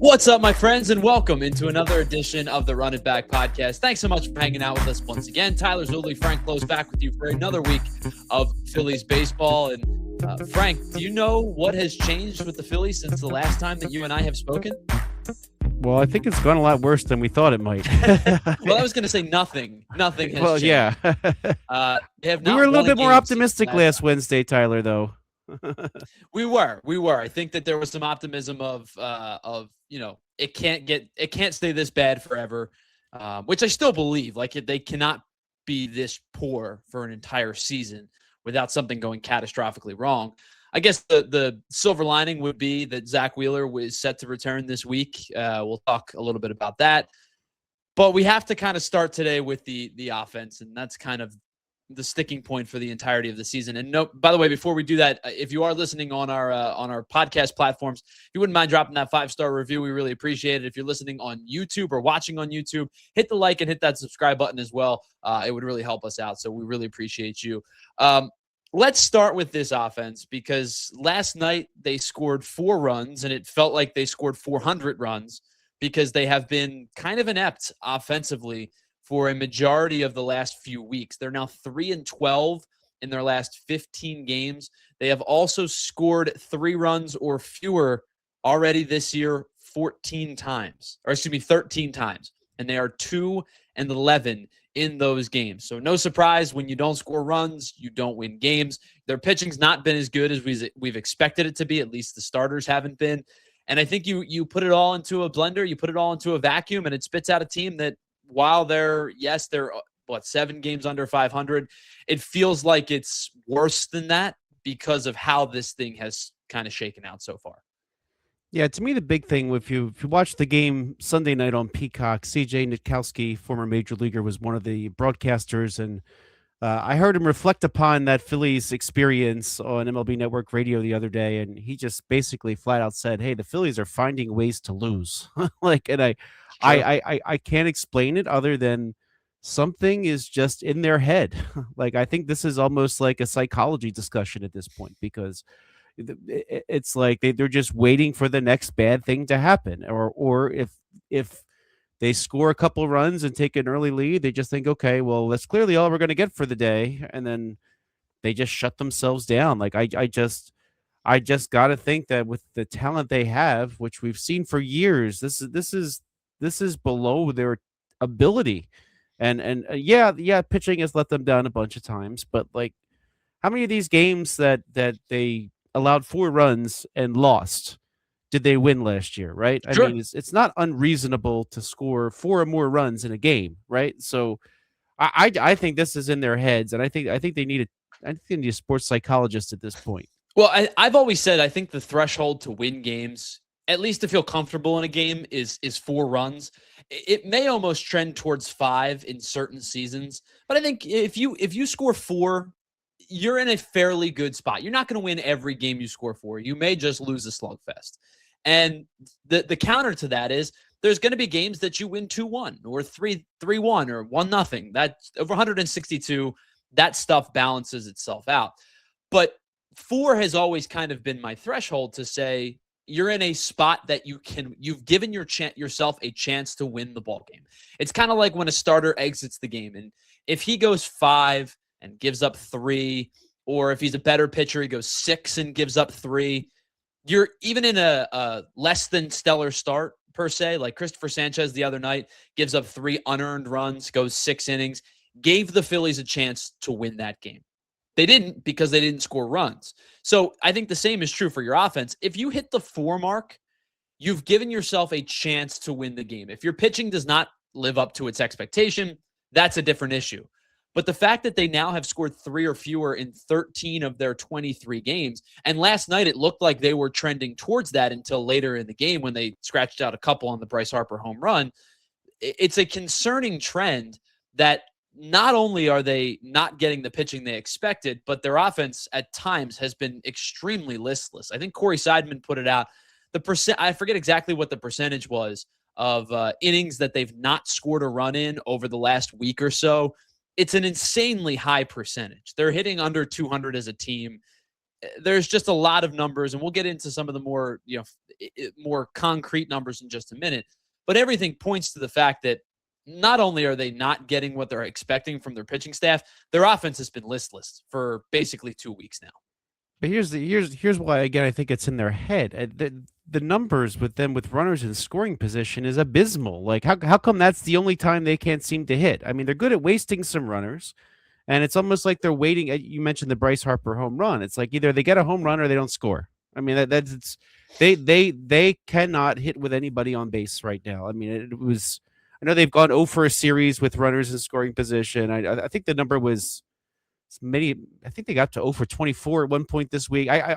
What's up, my friends, and welcome into another edition of the Run It Back podcast. Thanks so much for hanging out with us once again. Tyler, Zulli, Frank Klose back with you for another week of Phillies baseball. And Frank, do you know what has changed with the Phillies since the last time that you and I have spoken? Well, I think it's gone a lot worse than we thought it might. Well, I was going to say nothing. Nothing has changed. Yeah. They have we not were a little won a bit more game optimistic since last Wednesday, Tyler, though. We were. I think that there was some optimism of it can't stay this bad forever, which I still believe. Like they cannot be this poor for an entire season without something going catastrophically wrong. I guess the silver lining would be that Zack Wheeler was set to return this week. We'll talk a little bit about that, but we have to kind of start today with the offense, and that's kind of the sticking point for the entirety of the season. And no, by the way, before we do that, if you are listening on our podcast platforms, if you wouldn't mind dropping that 5-star review, we really appreciate it. If you're listening on YouTube or watching on YouTube, hit the like and hit that subscribe button as well. It would really help us out. So we really appreciate you. Let's start with this offense, because last night they scored 4 runs and it felt like they scored 400 runs because they have been kind of inept offensively for a majority of the last few weeks. They're now 3-12 in their last 15 games. They have also scored 3 runs or fewer already this year 13 times. And they are 2-11 in those games. So no surprise, when you don't score runs, you don't win games. Their pitching's not been as good as we've expected it to be. At least the starters haven't been. And I think you put it all into a blender, you put it all into a vacuum, and it spits out a team that, while they're 7 games under 500, it feels like it's worse than that because of how this thing has kind of shaken out so far. Yeah, to me, the big thing, if you watch the game Sunday night on Peacock, C.J. Nitkowski, former major leaguer, was one of the broadcasters, and I heard him reflect upon that Phillies experience on MLB Network Radio the other day, and he just basically flat out said, "Hey, the Phillies are finding ways to lose." I can't explain it other than something is just in their head. Like, I think this is almost like a psychology discussion at this point, because it's like they're just waiting for the next bad thing to happen, or if they score a couple runs and take an early lead, they just think, okay, well, that's clearly all we're going to get for the day, and then they just shut themselves down. Like, I just got to think that with the talent they have, which we've seen for years, this is below their ability, and yeah, pitching has let them down a bunch of times, but like, how many of these games that they allowed 4 runs and lost did they win last year, right? Sure. I mean, it's not unreasonable to score 4 or more runs in a game, right? So I think this is in their heads, and I think they need a sports psychologist at this point. Well, I've always said I think the threshold to win games, at least to feel comfortable in a game, is 4 runs. It may almost trend towards 5 in certain seasons, but I think if you score 4, you're in a fairly good spot. You're not going to win every game you score 4. You may just lose a slugfest. And the counter to that is there's going to be games that you win 2-1 or 3-1 or 1-0. That's over 162. That stuff balances itself out. But 4 has always kind of been my threshold to say you're in a spot that you've given yourself a chance to win the ball game. It's kind of like when a starter exits the game, and if he goes 5 and gives up 3, or if he's a better pitcher, he goes 6 and gives up 3. You're even in a less than stellar start per se, like Christopher Sanchez the other night gives up 3 unearned runs, goes 6 innings, gave the Phillies a chance to win that game. They didn't, because they didn't score runs. So I think the same is true for your offense. If you hit the 4 mark, you've given yourself a chance to win the game. If your pitching does not live up to its expectation, that's a different issue. But the fact that they now have scored 3 or fewer in 13 of their 23 games, and last night it looked like they were trending towards that until later in the game when they scratched out a couple on the Bryce Harper home run, it's a concerning trend that not only are they not getting the pitching they expected, but their offense at times has been extremely listless. I think Corey Seidman put it out. I forget exactly what the percentage was of innings that they've not scored a run in over the last week or so. It's an insanely high percentage. They're hitting under 200 as a team. There's just a lot of numbers, and we'll get into some of the more more concrete numbers in just a minute. But everything points to the fact that not only are they not getting what they're expecting from their pitching staff, their offense has been listless for basically 2 weeks now. But here's why again I think it's in their head. The numbers with them with runners in scoring position is abysmal. Like how come that's the only time they can't seem to hit? I mean, they're good at wasting some runners, and it's almost like they're waiting. You mentioned the Bryce Harper home run. It's like either they get a home run or they don't score. I mean that's it's they cannot hit with anybody on base right now. I mean it was. I know they've gone 0 for a series with runners in scoring position. I think the number was many. I think they got to 0 for 24 at one point this week. I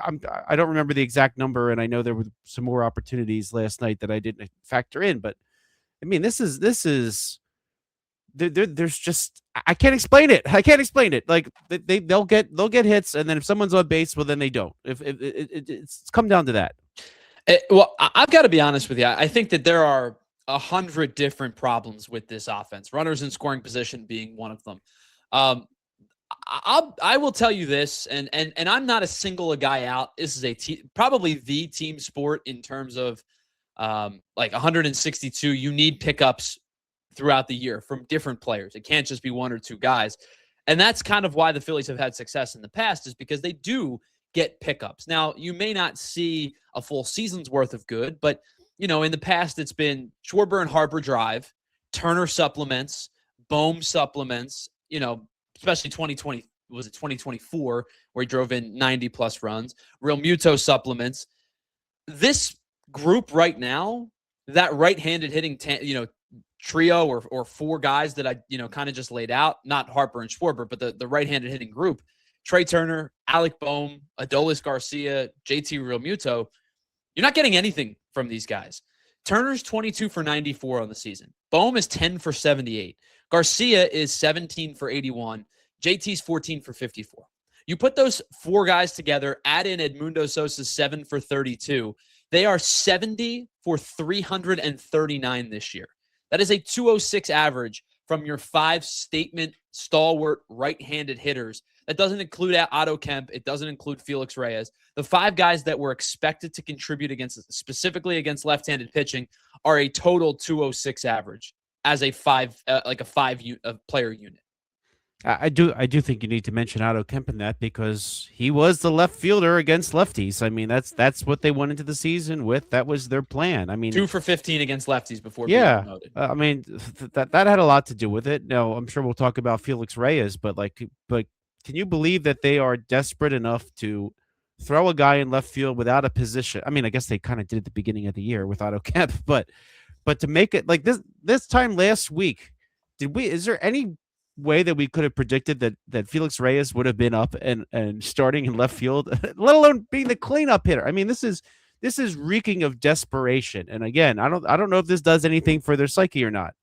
don't remember the exact number, and I know there were some more opportunities last night that I didn't factor in. But I mean, this is there's just I can't explain it. I can't explain it. Like they'll get hits, and then if someone's on base, well, then they don't. If it's come down to that. Well, I've got to be honest with you. I think that there are 100 different problems with this offense. Runners in scoring position being one of them. I will tell you this, and I'm not a single a guy out. This is probably the team sport in terms of like 162. You need pickups throughout the year from different players. It can't just be one or two guys. And that's kind of why the Phillies have had success in the past, is because they do get pickups. Now, you may not see a full season's worth of good, but in the past it's been Schwarber and Harper drive, Turner supplements, Bohm supplements, especially 2020, was it 2024, where he drove in 90 plus runs, Real Muto supplements. This group right now, that right-handed hitting, trio or four guys that I, kind of just laid out, not Harper and Schwarber, but the right-handed hitting group, Trey Turner, Alec Bohm, Adolis Garcia, JT Real Muto, you're not getting anything from these guys. Turner's 22 for 94 on the season. Bohm is 10 for 78. Garcia is 17 for 81. JT's 14 for 54. You put those four guys together, add in Edmundo Sosa's 7 for 32. They are 70 for 339 this year. That is a 206 average from your five statement stalwart right-handed hitters. That doesn't include Otto Kemp. It doesn't include Felix Reyes. The five guys that were expected to contribute specifically against left-handed pitching are a total 206 average as a player unit. I do think you need to mention Otto Kemp in that, because he was the left fielder against lefties. I mean, that's what they went into the season with. That was their plan. I mean, 2 for 15 against lefties before being promoted. I mean, that had a lot to do with it. Now, I'm sure we'll talk about Felix Reyes, but can you believe that they are desperate enough to throw a guy in left field without a position? I mean, I guess they kind of did at the beginning of the year with Otto Kemp, but to make it like this time last week, is there any way that we could have predicted that Felix Reyes would have been up and starting in left field, let alone being the cleanup hitter? I mean, this is reeking of desperation. And again, I don't know if this does anything for their psyche or not.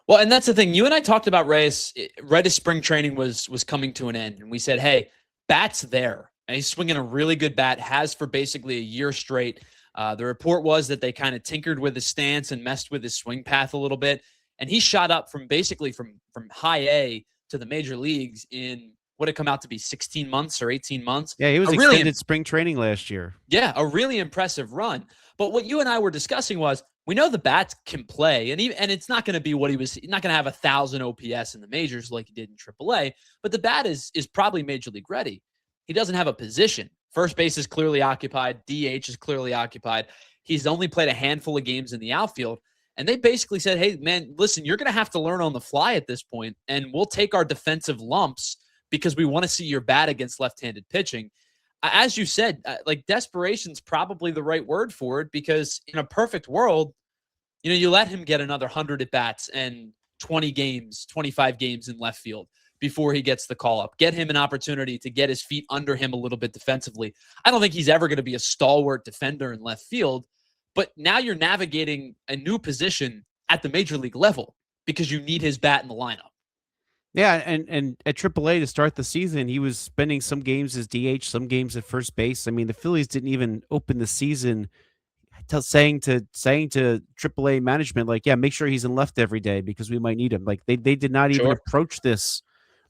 Well, and that's the thing. You and I talked about Reyes right as spring training was coming to an end, and we said, hey, bat's there. And he's swinging a really good bat, has for basically a year straight. The report was that they kind of tinkered with his stance and messed with his swing path a little bit. And he shot up from high A to the major leagues in what had come out to be 16 months or 18 months. Yeah, he was extended spring training last year. Yeah, a really impressive run. But what you and I were discussing was, we know the bat can play, and it's not going to be he's not going to have 1,000 OPS in the majors like he did in AAA, but the bat is probably major league ready. He doesn't have a position. First base is clearly occupied. DH is clearly occupied. He's only played a handful of games in the outfield. And they basically said, hey, man, listen, you're going to have to learn on the fly at this point, and we'll take our defensive lumps because we want to see your bat against left-handed pitching. As you said, desperation's probably the right word for it, because in a perfect world, you let him get another 100 at-bats and 20 games, 25 games in left field before he gets the call-up. Get him an opportunity to get his feet under him a little bit defensively. I don't think he's ever going to be a stalwart defender in left field, but now you're navigating a new position at the major league level because you need his bat in the lineup. Yeah, and at AAA to start the season, he was spending some games as DH, some games at first base. I mean, the Phillies didn't even open the season saying to AAA management, like, yeah, make sure he's in left every day because we might need him. Like they did not even approach this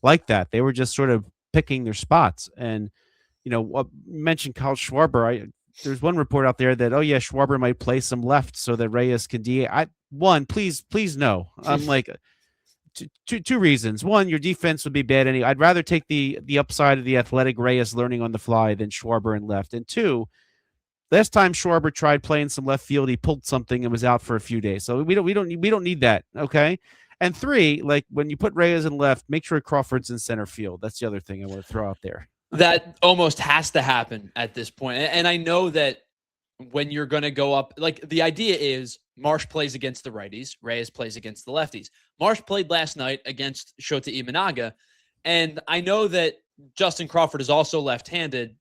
like that. They were just sort of picking their spots. And you mentioned Kyle Schwarber. there's one report out there that, oh yeah, Schwarber might play some left so that Reyes can DH. Please no. I'm like, two reasons. One, your defense would be bad anyway. I'd rather take the upside of the athletic Reyes learning on the fly than Schwarber in left. And two, last time Schwarber tried playing some left field, he pulled something and was out for a few days. So we don't need that. Okay. And three, like when you put Reyes in left, make sure Crawford's in center field. That's the other thing I want to throw out there. That almost has to happen at this point. And I know that when you're going to go up, like the idea is Marsh plays against the righties, Reyes plays against the lefties. Marsh played last night against Shota Imanaga. And I know that Justin Crawford is also left-handed,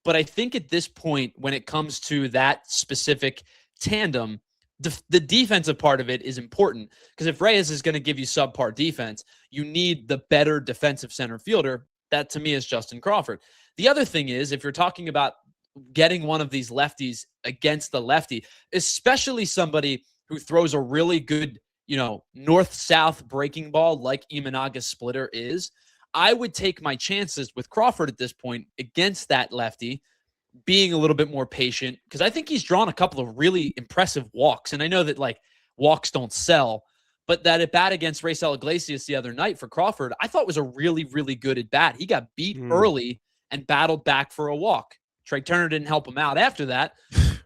but I think at this point, when it comes to that specific tandem, the defensive part of it is important, because if Reyes is going to give you subpar defense, you need the better defensive center fielder. That to me is Justin Crawford. The other thing is, if you're talking about getting one of these lefties against the lefty, especially somebody who throws a really good, north-south breaking ball like Imanaga's splitter is, I would take my chances with Crawford at this point against that lefty, being a little bit more patient, because I think he's drawn a couple of really impressive walks. And I know that walks don't sell, but that at bat against Raisel Iglesias the other night for Crawford, I thought was a really, really good at bat. He got beat early and battled back for a walk. Trey Turner didn't help him out after that,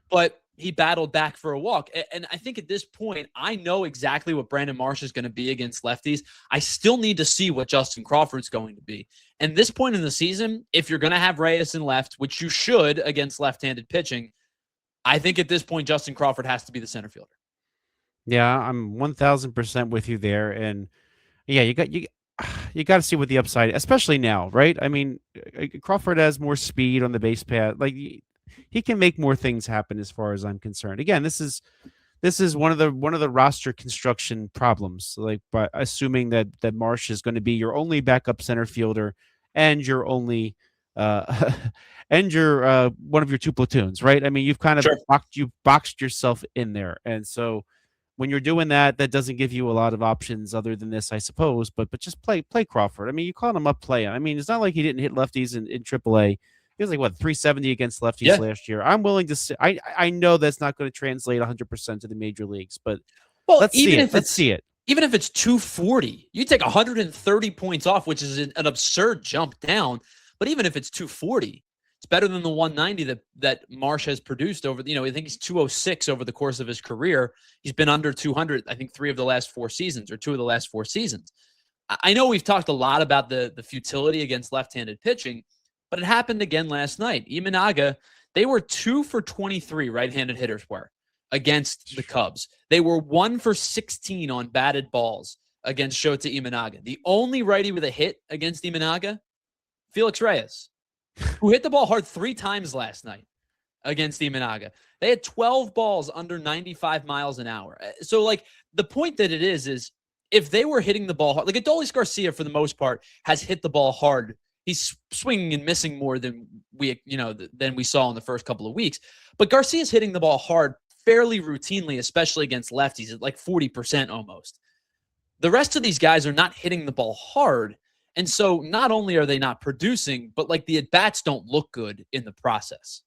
but he battled back for a walk. And I think at this point, I know exactly what Brandon Marsh is going to be against lefties. I still need to see what Justin Crawford's going to be. And this point in the season, if you're going to have Reyes in left, which you should against left-handed pitching, I think at this point, Justin Crawford has to be the center fielder. Yeah, I'm 1000% with you there. And yeah, you got to see what the upside, especially now, right? I mean, Crawford has more speed on the base path. Like, he can make more things happen as far as I'm concerned. Again, this is one of the roster construction problems. Like, by assuming that Marsh is going to be your only backup center fielder and your only and your one of your two platoons, right? I mean, you've kind of boxed yourself in there, and so when you're doing that, that doesn't give you a lot of options other than this, I suppose. But just play Crawford. I mean, you called him up playing. I mean, it's not like he didn't hit lefties in AAA. He was like, what, 370 against lefties last year. I'm willing to say, I know that's not going to translate 100% to the major leagues, but let's see it. Even if it's 240, you take 130 points off, which is an absurd jump down. But even if it's 240, it's better than the 190 that Marsh has produced over, I think he's 206 over the course of his career. He's been under 200, I think 3 of the last 4 seasons or 2 of the last 4 seasons. I know we've talked a lot about the futility against left-handed pitching, but it happened again last night. Imanaga, they were 2 for 23 right-handed hitters were against the Cubs. They were 1 for 16 on batted balls against Shota Imanaga. The only righty with a hit against Imanaga, Felix Reyes, who hit the ball hard 3 times last night against Imanaga. They had 12 balls under 95 miles an hour. So, the point that it is if they were hitting the ball hard, like Adolis Garcia, for the most part, has hit the ball hard. He's swinging and missing more than we saw in the first couple of weeks. But Garcia's hitting the ball hard fairly routinely, especially against lefties, at like 40% almost. The rest of these guys are not hitting the ball hard. And so not only are they not producing, but the at-bats don't look good in the process.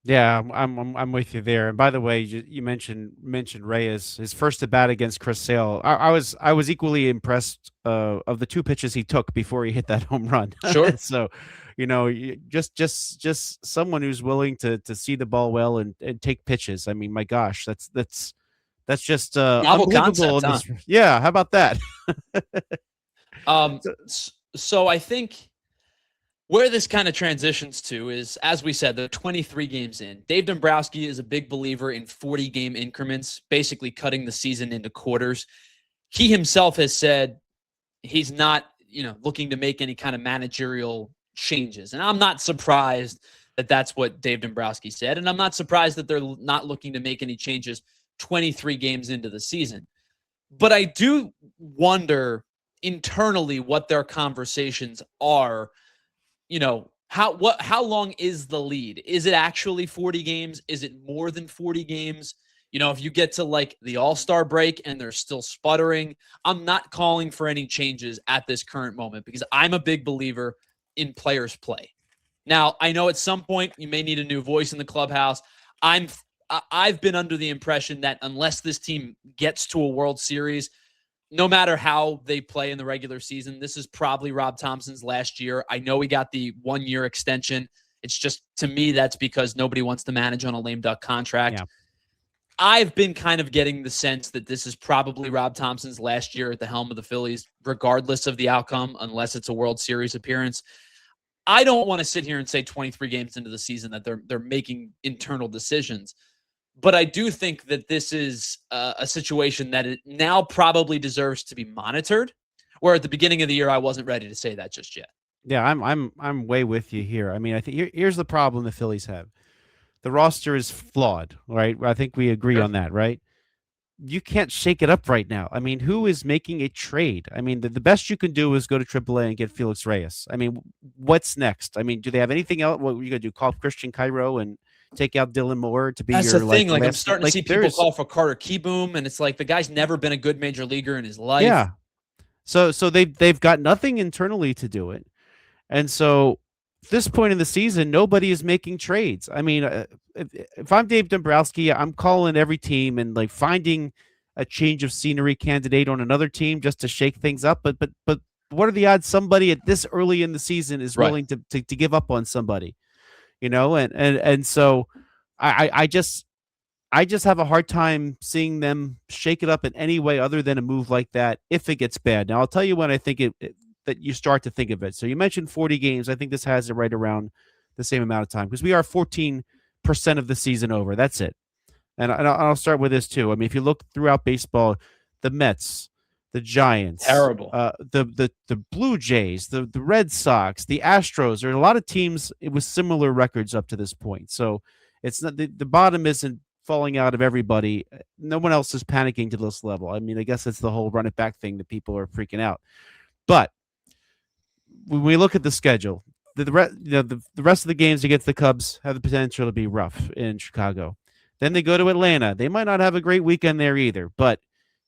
Yeah, I'm with you there. And by the way, you mentioned Reyes, his first at bat against Chris Sale. I was equally impressed of the 2 pitches he took before he hit that home run. Sure. So, just someone who's willing to see the ball well and take pitches. I mean, my gosh, that's just novel unbelievable. Concept, huh? Yeah, how about that? So I think where this kind of transitions to is, as we said, the 23 games in. Dave Dombrowski is a big believer in 40-game increments, basically cutting the season into quarters. He himself has said he's not, looking to make any kind of managerial changes. And I'm not surprised that that's what Dave Dombrowski said. And I'm not surprised that they're not looking to make any changes 23 games into the season. But I do wonder internally what their conversations are. How long is the lead? Is it actually 40 games? Is it more than 40 games? If you get to the All-Star break and they're still sputtering, I'm not calling for any changes at this current moment, because I'm a big believer in players play. Now, I know at some point you may need a new voice in the clubhouse. I've been under the impression that unless this team gets to a World Series, no matter how they play in the regular season, this is probably Rob Thompson's last year. I know he got the 1-year extension. It's just, to me, that's because nobody wants to manage on a lame duck contract. Yeah. I've been kind of getting the sense that this is probably Rob Thompson's last year at the helm of the Phillies, regardless of the outcome, unless it's a World Series appearance. I don't want to sit here and say 23 games into the season that they're making internal decisions. But I do think that this is a situation that it now probably deserves to be monitored, where at the beginning of the year, I wasn't ready to say that just yet. Yeah, I'm way with you here. I mean, I think here's the problem the Phillies have. The roster is flawed, right? I think we agree on that, right? You can't shake it up right now. I mean, who is making a trade? I mean, the best you can do is go to AAA and get Felix Reyes. I mean, what's next? I mean, do they have anything else? What are you going to do? Call Christian Cairo and take out Dylan Moore to be That's your the thing. Like, I'm last, starting to see people call for Carter Kieboom, and it's like the guy's never been a good major leaguer in his life. Yeah. So they've got nothing internally to do it. And so at this point in the season, nobody is making trades. I mean, if I'm Dave Dombrowski, I'm calling every team and like finding a change of scenery candidate on another team just to shake things up. But what are the odds somebody at this early in the season is willing to give up on somebody? You know, and so I just have a hard time seeing them shake it up in any way other than a move like that if it gets bad. Now, I'll tell you when I think that you start to think of it. So you mentioned 40 games. I think this has it right around the same amount of time because we are 14% of the season over. That's it. And I'll start with this too. I mean, if you look throughout baseball, the Mets, the Giants, terrible, the Blue Jays, the Red Sox, the Astros. There are a lot of teams with similar records up to this point. So it's not the bottom isn't falling out of everybody. No one else is panicking to this level. I mean, I guess it's the whole run it back thing that people are freaking out. But when we look at the schedule, the rest of the games against the Cubs have the potential to be rough in Chicago. Then they go to Atlanta. They might not have a great weekend there either. But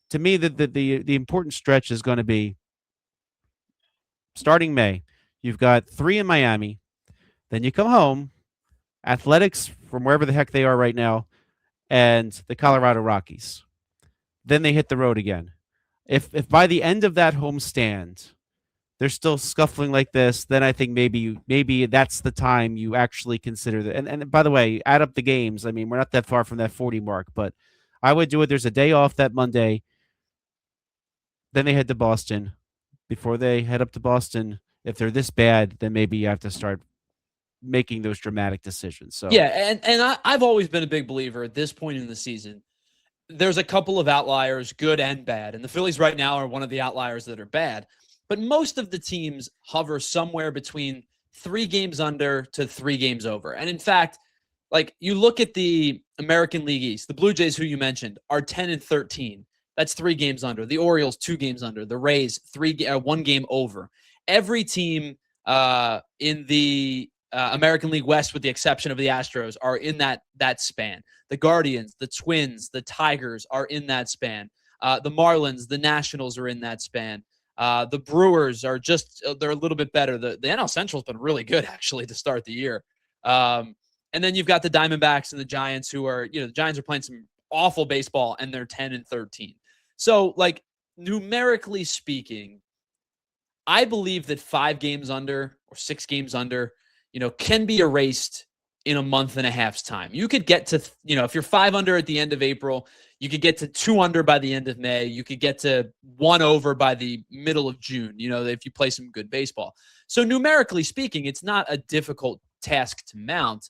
to me, the important stretch is going to be starting May. You've got 3 in Miami. Then you come home, Athletics from wherever the heck they are right now, and the Colorado Rockies. Then they hit the road again. If by the end of that homestand they're still scuffling like this, then I think maybe that's the time you actually consider that. And by the way, add up the games. I mean, we're not that far from that 40 mark, but I would do it. There's a day off that Monday. Then they head to Boston. Before they head up to Boston, if they're this bad, then maybe you have to start making those dramatic decisions. So yeah, and I've always been a big believer at this point in the season. There's a couple of outliers, good and bad, and the Phillies right now are one of the outliers that are bad. But most of the teams hover somewhere between 3 games under to 3 games over. And in fact, like you look at the American League East, the Blue Jays, who you mentioned, are 10-13. That's 3 games under. The Orioles, 2 games under. The Rays, 1 game over. Every team in the American League West, with the exception of the Astros, are in that span. The Guardians, the Twins, the Tigers are in that span. The Marlins, the Nationals are in that span. The Brewers are they're a little bit better. The NL Central's been really good, actually, to start the year. And then you've got the Diamondbacks and the Giants, who are, the Giants are playing some awful baseball, and they're 10-13. So, like, numerically speaking, I believe that 5 games under or 6 games under, can be erased in a month and a half's time. You could get to, if you're 5 under at the end of April, you could get to 2 under by the end of May. You could get to 1 over by the middle of June, if you play some good baseball. So numerically speaking, it's not a difficult task to mount.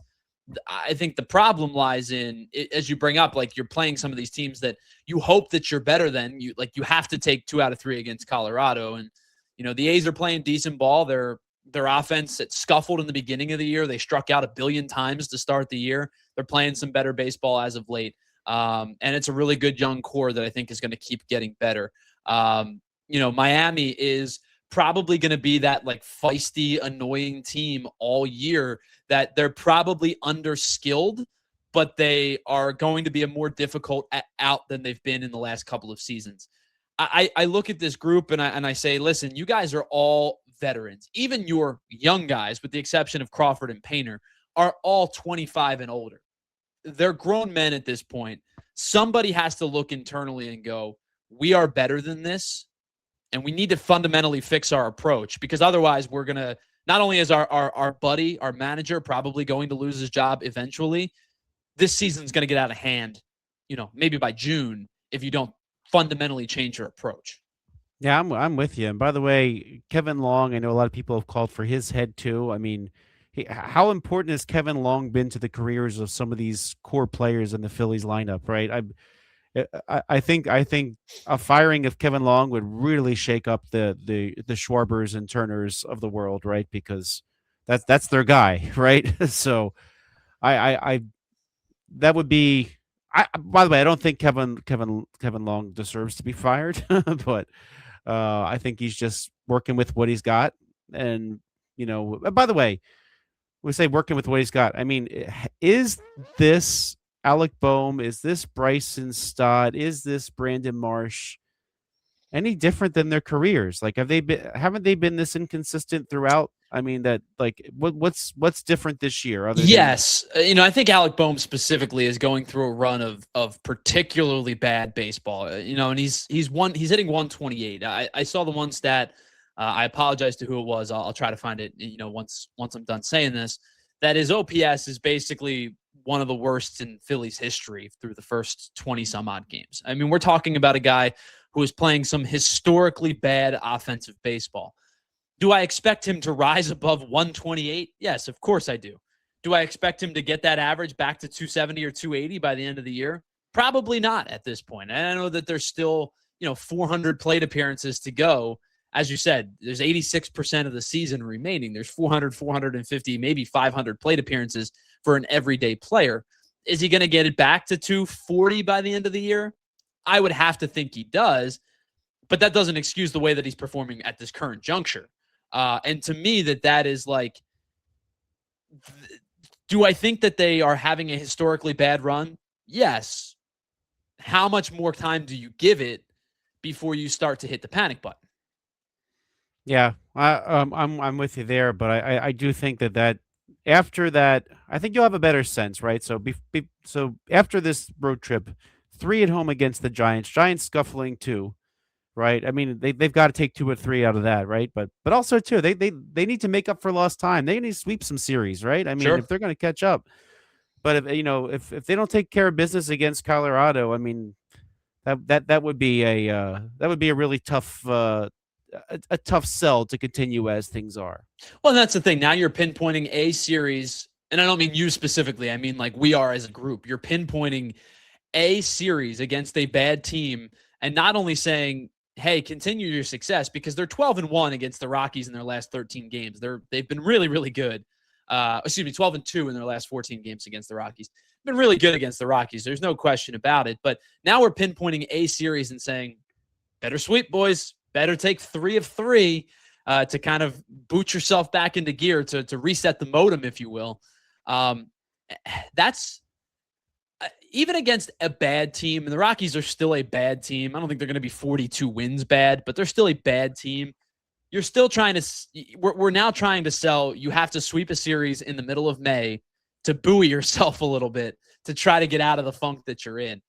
I think the problem lies in, as you bring up, like you're playing some of these teams that you hope that you're better than. You have to take 2 out of 3 against Colorado. And, the A's are playing decent ball. Their offense, it scuffled in the beginning of the year. They struck out 1 billion times to start the year. They're playing some better baseball as of late. And it's a really good young core that I think is going to keep getting better. Miami is probably going to be that like feisty, annoying team all year, that they're probably underskilled, but they are going to be a more difficult out than they've been in the last couple of seasons. I look at this group and I say, listen, you guys are all veterans, even your young guys, with the exception of Crawford and Painter, are all 25 and older. They're grown men at this point. Somebody has to look internally and go, we are better than this, and we need to fundamentally fix our approach, because otherwise we're going to, not only is our buddy, our manager, probably going to lose his job eventually, this season's going to get out of hand, maybe by June, if you don't fundamentally change your approach. Yeah, I'm with you. And by the way, Kevin Long, I know a lot of people have called for his head too. I mean, how important has Kevin Long been to the careers of some of these core players in the Phillies lineup, right? I think a firing of Kevin Long would really shake up the Schwarbers and Turners of the world, right? Because that's their guy, right? So I that would be. By the way, I don't think Kevin Long deserves to be fired, but I think he's just working with what he's got. And by the way, we say working with what he's got. I mean, is this Alec Boehm? Is this Bryson Stott? Is this Brandon Marsh any different than their careers? Like, haven't they been this inconsistent throughout? I mean, that like what's different this year? Yes. I think Alec Boehm specifically is going through a run of particularly bad baseball, and he's hitting 128. I saw the one stat. I apologize to who it was. I'll try to find it, once I'm done saying this, that his OPS is basically one of the worst in Phillies history through the first 20 some odd games. I mean, we're talking about a guy who is playing some historically bad offensive baseball. Do I expect him to rise above 128? Yes, of course I do. Do I expect him to get that average back to 270 or 280 by the end of the year? Probably not at this point. And I know that there's still, 400 plate appearances to go. As you said, there's 86% of the season remaining. There's 400, 450, maybe 500 plate appearances for an everyday player. Is he going to get it back to 240 by the end of the year? I would have to think he does, but that doesn't excuse the way that he's performing at this current juncture. And to me, that is like, do I think that they are having a historically bad run? Yes. How much more time do you give it before you start to hit the panic button? Yeah, I'm with you there, but I do think that after that, I think you'll have a better sense, right? So so after this road trip, 3 at home against the Giants scuffling 2. Right. I mean, they've got to take 2 or 3 out of that. Right. But also, too, they need to make up for lost time. They need to sweep some series. Right. I mean, Sure. if they're going to catch up. But if they don't take care of business against Colorado, I mean, that would be a really tough a tough sell to continue as things are. Well, that's the thing. Now you're pinpointing a series, and I don't mean you specifically. I mean, like, we are as a group. You're pinpointing a series against a bad team, and not only saying, hey, continue your success, because they're 12-1 against the Rockies in their last 13 games. They've been really, really good. 12-2 in their last 14 games against the Rockies. Been really good against the Rockies. There's no question about it. But now we're pinpointing a series and saying, better sweep, boys. Better take 3 of 3 to kind of boot yourself back into gear, to reset the modem, if you will. That's even against a bad team, and the Rockies are still a bad team. I don't think they're going to be 42 wins bad, but they're still a bad team. You're still trying to we're now trying to sell, you have to sweep a series in the middle of May to buoy yourself a little bit, to try to get out of the funk that you're in.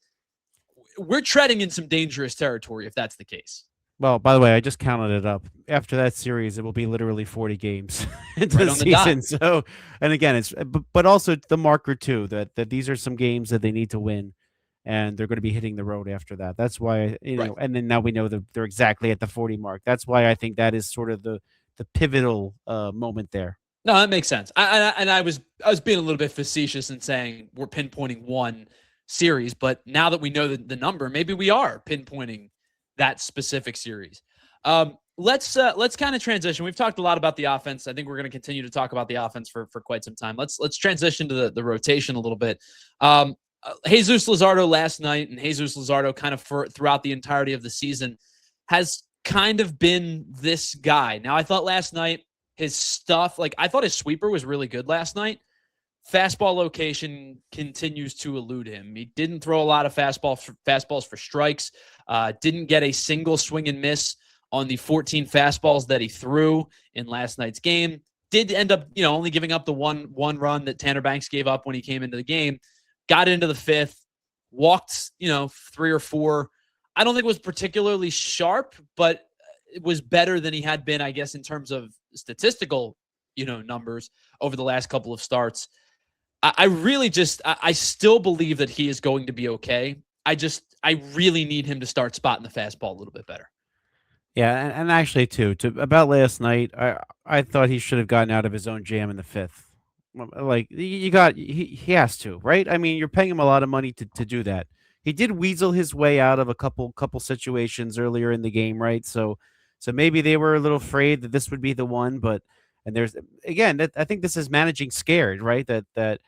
We're treading in some dangerous territory if that's the case. Well, by the way, I just counted it up. After that series, it will be literally 40 games into Right the on the season. dot. So, and again, it's but also the marker too, that these are some games that they need to win, and they're going to be hitting the road after that. That's why Right. and then now we know that they're exactly at the 40 mark. That's why I think that is sort of the pivotal moment there. No, that makes sense. I was being a little bit facetious in saying we're pinpointing one series, but now that we know the number, maybe we are pinpointing that specific series. Let's kind of transition. We've talked a lot about the offense. I think we're going to continue to talk about the offense for quite some time. Let's transition to the rotation a little bit. Jesus Luzardo last night, and Jesus Luzardo kind of throughout the entirety of the season, has kind of been this guy. Now, I thought last night his stuff, I thought his sweeper was really good last night. Fastball location continues to elude him. He didn't throw a lot of fastballs for strikes. Didn't get a single swing and miss on the 14 fastballs that he threw in last night's game. Did end up, only giving up the one run that Tanner Banks gave up when he came into the game. Got into the fifth, walked, 3 or 4. I don't think it was particularly sharp, but it was better than he had been, I guess, in terms of statistical, numbers over the last couple of starts. I still believe that he is going to be okay. I really need him to start spotting the fastball a little bit better. Yeah, and actually too, about last night, I thought he should have gotten out of his own jam in the fifth. Like he has to, right? I mean, you're paying him a lot of money to do that. He did weasel his way out of a couple situations earlier in the game, right? So maybe they were a little afraid that this would be the one, but and there's again, I think this is managing scared, right? That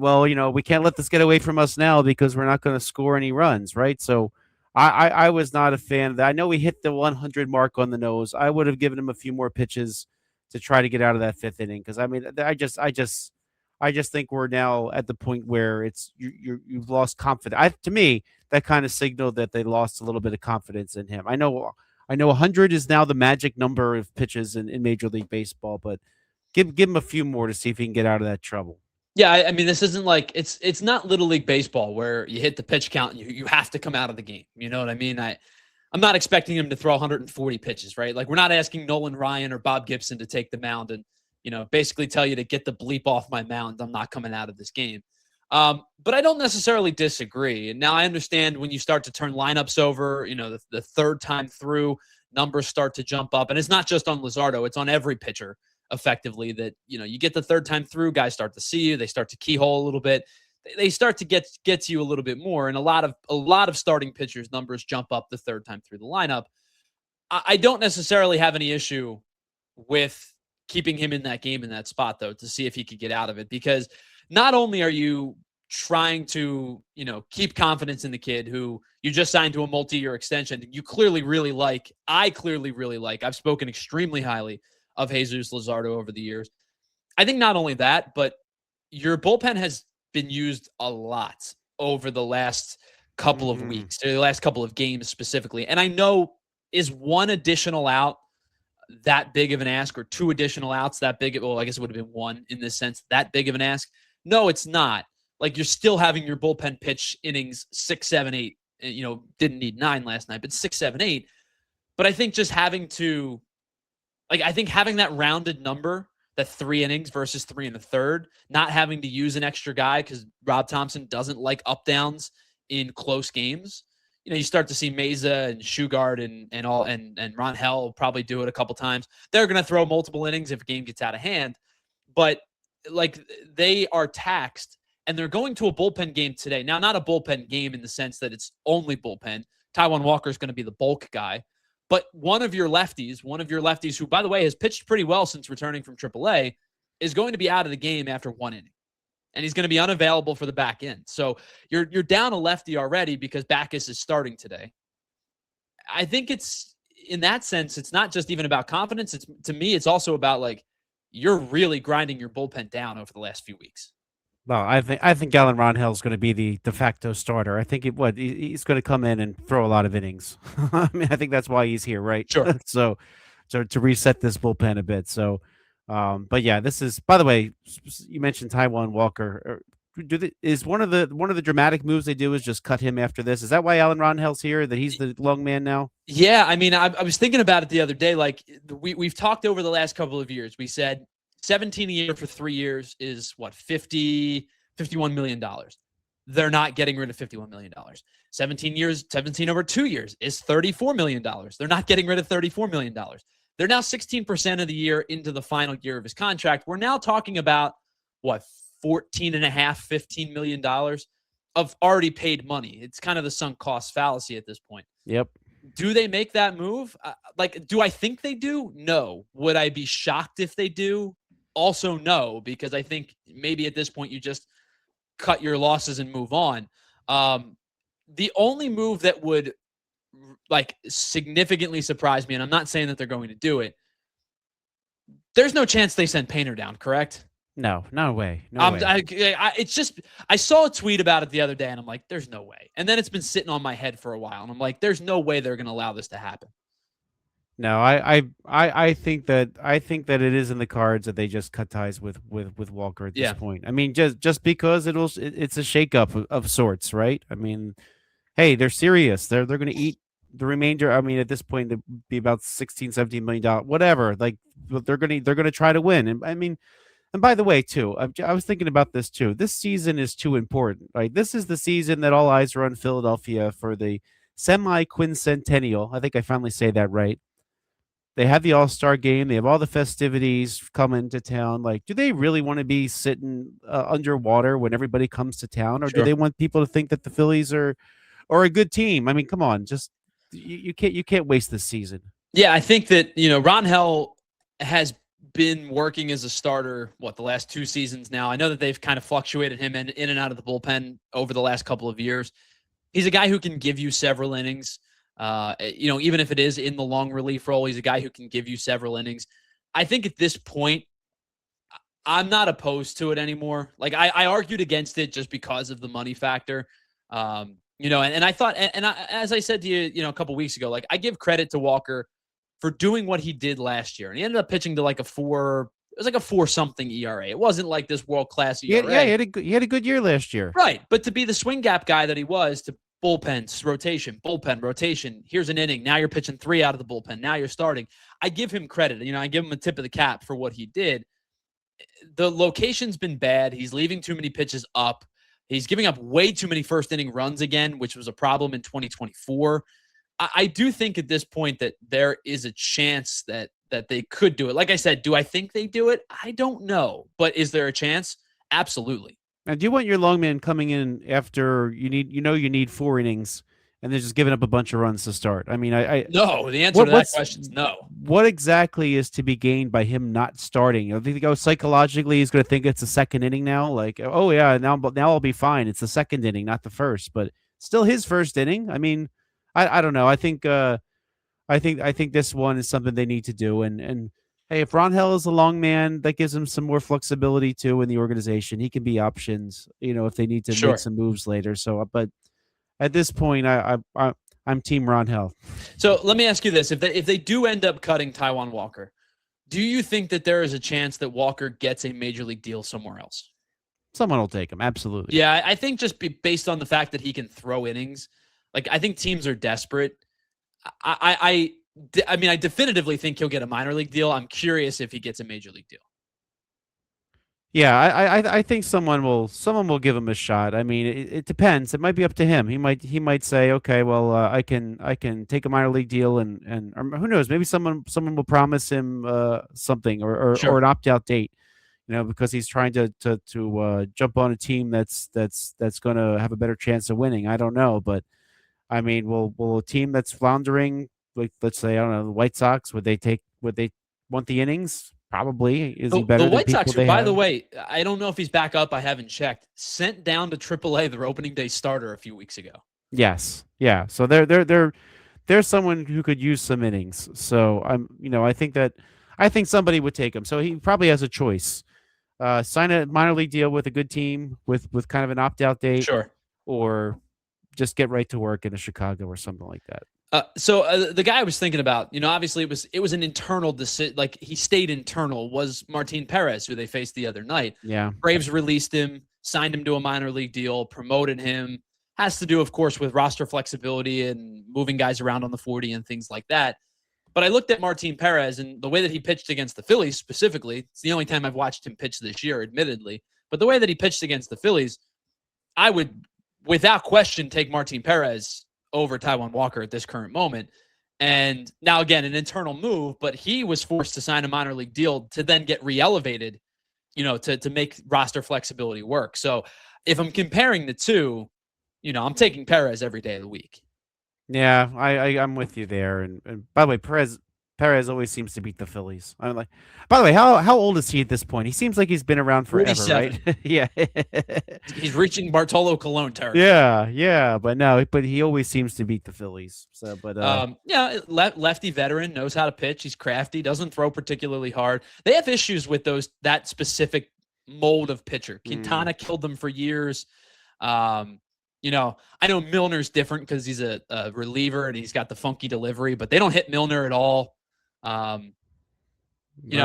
well, we can't let this get away from us now because we're not going to score any runs, right? So I was not a fan of that. I know he hit the 100 mark on the nose. I would have given him a few more pitches to try to get out of that fifth inning because I mean, I just think we're now at the point where it's you've lost confidence. To me, that kind of signaled that they lost a little bit of confidence in him. I know 100 is now the magic number of pitches in Major League Baseball, but give him a few more to see if he can get out of that trouble. Yeah, I mean, this isn't like it's not Little League Baseball where you hit the pitch count and you have to come out of the game. You know what I mean? I'm not expecting him to throw 140 pitches, right? Like we're not asking Nolan Ryan or Bob Gibson to take the mound and basically tell you to get the bleep off my mound. I'm not coming out of this game. But I don't necessarily disagree. And now I understand when you start to turn lineups over, the third time through, numbers start to jump up, and it's not just on Luzardo; it's on every pitcher. Effectively, that you get the third time through, guys start to see you, they start to keyhole a little bit, they start to get to you a little bit more, and a lot of starting pitchers numbers jump up the third time through the lineup. I don't necessarily have any issue with keeping him in that game in that spot though to see if he could get out of it, because not only are you trying to keep confidence in the kid who you just signed to a multi-year extension, you clearly really like. I clearly really like. I've spoken extremely highly of Jesus Luzardo over the years. I think not only that, but your bullpen has been used a lot over the last couple of weeks, or the last couple of games specifically. And I know, is one additional out that big of an ask, or two additional outs that big? Well, I guess it would have been one in this sense, that big of an ask. No, it's not. Like you're still having your bullpen pitch innings 6, 7, 8. Didn't need 9 last night, but 6, 7, 8. But I think just having to, I think having that rounded number, that 3 innings versus 3 in the third, not having to use an extra guy because Rob Thompson doesn't like up downs in close games. You start to see Meza and Shugart and Ron Hell probably do it a couple times. They're going to throw multiple innings if a game gets out of hand, but they are taxed, and they're going to a bullpen game today. Now, not a bullpen game in the sense that it's only bullpen. Taijuan Walker is going to be the bulk guy. But one of your lefties who, by the way, has pitched pretty well since returning from AAA, is going to be out of the game after 1 inning. And he's going to be unavailable for the back end. So you're down a lefty already because Backus is starting today. I think it's, in that sense, it's not just even about confidence. To me, it's also about you're really grinding your bullpen down over the last few weeks. Well, I think Alan Ronhill is going to be the de facto starter. I think he's going to come in and throw a lot of innings. I mean, I think that's why he's here, right? Sure. So to reset this bullpen a bit. So, but yeah, this is. By the way, you mentioned Taijuan Walker. Is one of the dramatic moves they do is just cut him after this? Is that why Alan Ronhill's here? That he's the long man now? Yeah, I mean, I was thinking about it the other day. We've talked over the last couple of years. We said 17 a year for 3 years is what, $51 million. They're not getting rid of $51 million. 17 over 2 years is $34 million. They're not getting rid of $34 million. They're now 16% of the year into the final year of his contract. We're now talking about what, $14.5, $15 million of already paid money. It's kind of the sunk cost fallacy at this point. Yep. Do they make that move? Do I think they do? No. Would I be shocked if they do? Also, no, because I think maybe at this point you just cut your losses and move on. The only move that would significantly surprise me, and I'm not saying that they're going to do it, there's no chance they send Painter down, correct? No way. No way. It's just, I saw a tweet about it the other day, and I'm like, there's no way. And then it's been sitting on my head for a while, and I'm like, there's no way they're going to allow this to happen. No, I think that it is in the cards that they just cut ties with Walker at this Yeah, point. I mean, just because it's a shakeup of sorts, right? I mean, hey, they're serious. They're going to eat the remainder. I mean, at this point, it'd be about 16, $17 million, whatever. Like, but they're gonna try to win. And I mean, and by the way, too, I was thinking about this too. This season is too important, right? This is the season that all eyes are on Philadelphia for the semi quincentennial. I think I finally say that right. They have the All-Star game. They have all the festivities coming to town. Like, do they really want to be sitting underwater when everybody comes to town, or do sure. they want people to think that the Phillies are a good team? I mean, come on, just you can't waste this season. Yeah, I think that, Ron Hell has been working as a starter, the last 2 seasons now. I know that they've kind of fluctuated him in and out of the bullpen over the last couple of years. He's a guy who can give you several innings. Even if it is in the long relief role, he's a guy who can give you several innings. I think at this point, I'm not opposed to it anymore. Like I argued against it just because of the money factor. And I thought, as I said to you, a couple weeks ago, like I give credit to Walker for doing what he did last year. And he ended up pitching to like a four. It was like a 4 something ERA. It wasn't like this world class ERA. Yeah, he had a good year last year. Right. But to be the swing gap guy that he was, to bullpen, rotation. Here's an inning. Now you're pitching 3 out of the bullpen. Now you're starting. I give him credit. I give him a tip of the cap for what he did. The location's been bad. He's leaving too many pitches up. He's giving up way too many first inning runs again, which was a problem in 2024. I do think at this point that there is a chance that they could do it. Like I said, do I think they do it? I don't know. But is there a chance? Absolutely. Now, do you want your long man coming in after you need 4 innings and then just giving up a bunch of runs to start? I mean, No, the answer to that question is no. What exactly is to be gained by him not starting? You think psychologically he's going to think it's the second inning now? Like, oh yeah, now I'll be fine. It's the second inning, not the first, but still his first inning. I mean, I don't know. I think this one is something they need to do. And hey, if Ron Hell is a long man, that gives him some more flexibility too in the organization. He can be options, if they need to make Sure. some moves later. So, but at this point, I'm Team Ron Hell. So let me ask you this: if they do end up cutting Taijuan Walker, do you think that there is a chance that Walker gets a major league deal somewhere else? Someone will take him. Absolutely. Yeah, I think just based on the fact that he can throw innings, like I think teams are desperate. I mean, I definitively think he'll get a minor league deal. I'm curious if he gets a major league deal. Yeah, I think someone will give him a shot. I mean, it depends. It might be up to him. He might say, okay, well, I can take a minor league deal, and or who knows? Maybe someone will promise him something or Sure. an opt out date. Because he's trying to jump on a team that's going to have a better chance of winning. I don't know, but I mean, will a team that's floundering, like let's say, I don't know, the White Sox, would they want the innings? Probably. Is he better The than White people Sox, they by the have? way, I don't know if he's back up. I haven't checked. Sent down to AAA their opening day starter a few weeks ago. Yes. Yeah. So they're someone who could use some innings. So I think somebody would take him. So he probably has a choice. Sign a minor league deal with a good team with kind of an opt out date, Sure. or just get right to work in a Chicago or something like that. So the guy I was thinking about, obviously it was an internal decision. Like he stayed internal. Was Martin Perez, who they faced the other night. Yeah. Braves released him, signed him to a minor league deal, promoted him. Has to do, of course, with roster flexibility and moving guys around on the 40 and things like that. But I looked at Martin Perez and the way that he pitched against the Phillies specifically. It's the only time I've watched him pitch this year, admittedly. But the way that he pitched against the Phillies, I would, without question, take Martin Perez over Taijuan Walker at this current moment. And now, again, an internal move, but he was forced to sign a minor league deal to then get re-elevated, to make roster flexibility work. So if I'm comparing the two, I'm taking Perez every day of the week. Yeah, I'm with you there. And by the way, Perez always seems to beat the Phillies. I'm like, by the way, how old is he at this point? He seems like he's been around forever, 47. right? Yeah. He's reaching Bartolo Colon territory. Yeah, but he always seems to beat the Phillies. So, but lefty veteran, knows how to pitch. He's crafty, doesn't throw particularly hard. They have issues with that specific mold of pitcher. Quintana killed them for years. I know Milner's different because he's a reliever and he's got the funky delivery, but they don't hit Milner at all. I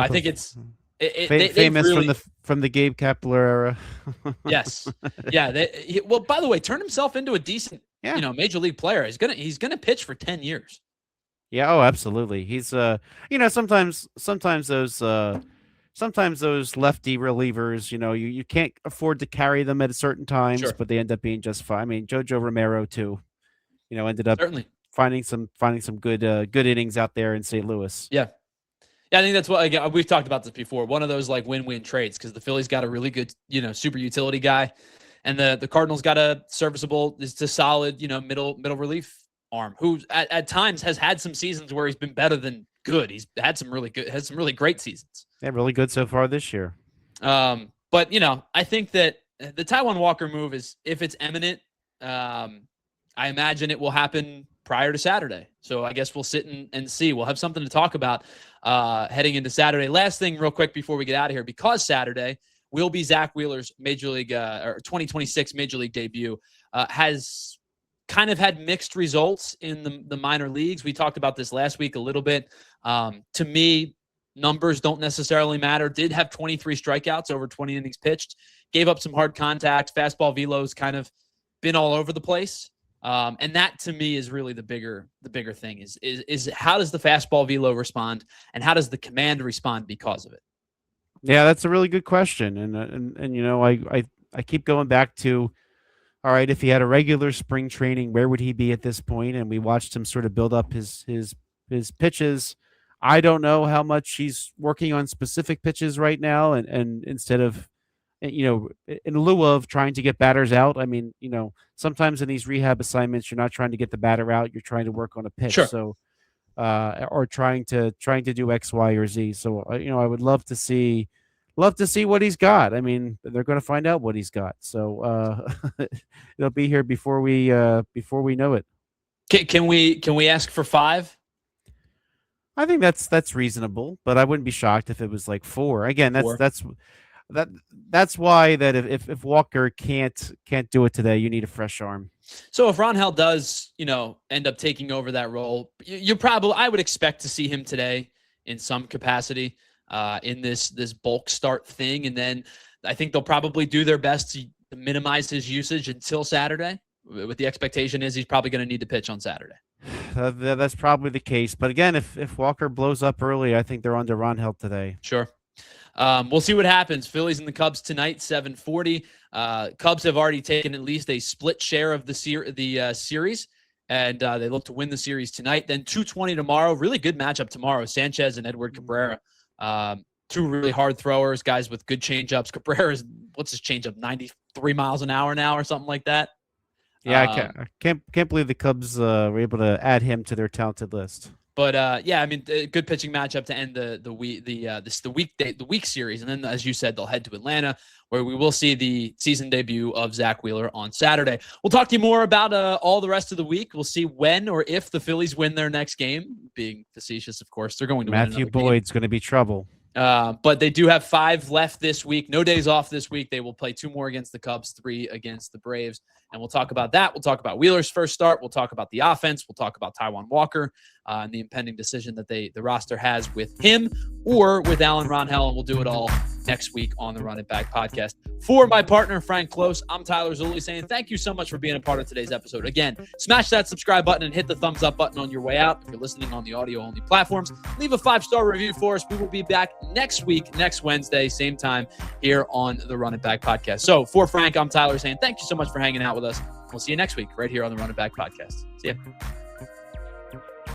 think it's famous really, from the Gabe Kapler era. Yes, yeah. Well, by the way, turned himself into a decent, Yeah. major league player. He's gonna pitch for 10 years. Yeah, oh, absolutely. He's sometimes those lefty relievers, you can't afford to carry them at certain times, Sure, but they end up being just fine. I mean, Jojo Romero too, ended up certainly. finding some good innings out there in St. Louis. Yeah. Yeah, I think that's what, again, we've talked about this before. One of those like win-win trades, because the Phillies got a really good, super utility guy, and the Cardinals got a serviceable, is a solid, middle relief arm who at times has had some seasons where he's been better than good. He's had some really great seasons. Yeah, really good so far this year. But I think that the Taijuan Walker move is, if it's imminent, I imagine it will happen prior to Saturday. So I guess we'll sit and see. We'll have something to talk about heading into Saturday. Last thing real quick before we get out of here, because Saturday will be Zack Wheeler's Major League or 2026 Major League debut, has kind of had mixed results in the minor leagues. We talked about this last week a little bit. To me, numbers don't necessarily matter. Did have 23 strikeouts over 20 innings pitched, gave up some hard contact. Fastball velo's kind of been all over the place. And that to me is really the bigger thing is how does the fastball velo respond, and how does the command respond because of it? Yeah, that's a really good question. And I keep going back to, all right, if he had a regular spring training, where would he be at this point? And we watched him sort of build up his pitches. I don't know how much he's working on specific pitches right now, and instead of, in lieu of trying to get batters out. I mean, sometimes in these rehab assignments, you're not trying to get the batter out, you're trying to work on a pitch. Sure. So, or trying to do X, Y, or Z. So, I would love to see what he's got. I mean, they're going to find out what he's got. So, it'll be here before we know it. Can we ask for 5? I think that's reasonable, but I wouldn't be shocked if it was like 4. Again, that's why that if Walker can't do it today, you need a fresh arm. So if Rangel does, end up taking over that role, I would expect to see him today in some capacity in this bulk start thing, and then I think they'll probably do their best to minimize his usage until Saturday. With the expectation is he's probably going to need to pitch on Saturday. That's probably the case, but again, if Walker blows up early, I think they're on to Rangel today. Sure. We'll see what happens. Phillies and the Cubs tonight, 7:40. Cubs have already taken at least a split share of the series, and they look to win the series tonight. Then 2:20 tomorrow. Really good matchup tomorrow. Sanchez and Edward Cabrera, 2 really hard throwers, guys with good changeups. Cabrera's, what's his changeup, 93 miles an hour now or something like that. Yeah, I can't believe the Cubs were able to add him to their talented list. But yeah, I mean, good pitching matchup to end the week series, and then as you said, they'll head to Atlanta, where we will see the season debut of Zack Wheeler on Saturday. We'll talk to you more about all the rest of the week. We'll see when or if the Phillies win their next game. Being facetious, of course, they're going to Matthew Boyd's going to be trouble. But they do have 5 left this week. No days off this week. They will play 2 more against the Cubs, 3 against the Braves. And we'll talk about that. We'll talk about Wheeler's first start. We'll talk about the offense. We'll talk about Taijuan Walker and the impending decision that the roster has with him or with Alan Rangel. And we'll do it all next week on the Run It Back podcast. For my partner, Frank Klose, I'm Tyler Zulli saying thank you so much for being a part of today's episode. Again, smash that subscribe button and hit the thumbs up button on your way out. If you're listening on the audio-only platforms, leave a 5-star review for us. We will be back next week, next Wednesday, same time here on the Run It Back podcast. So for Frank, I'm Tyler saying thank you so much for hanging out with us. We'll see you next week right here on the Run It Back podcast. See ya.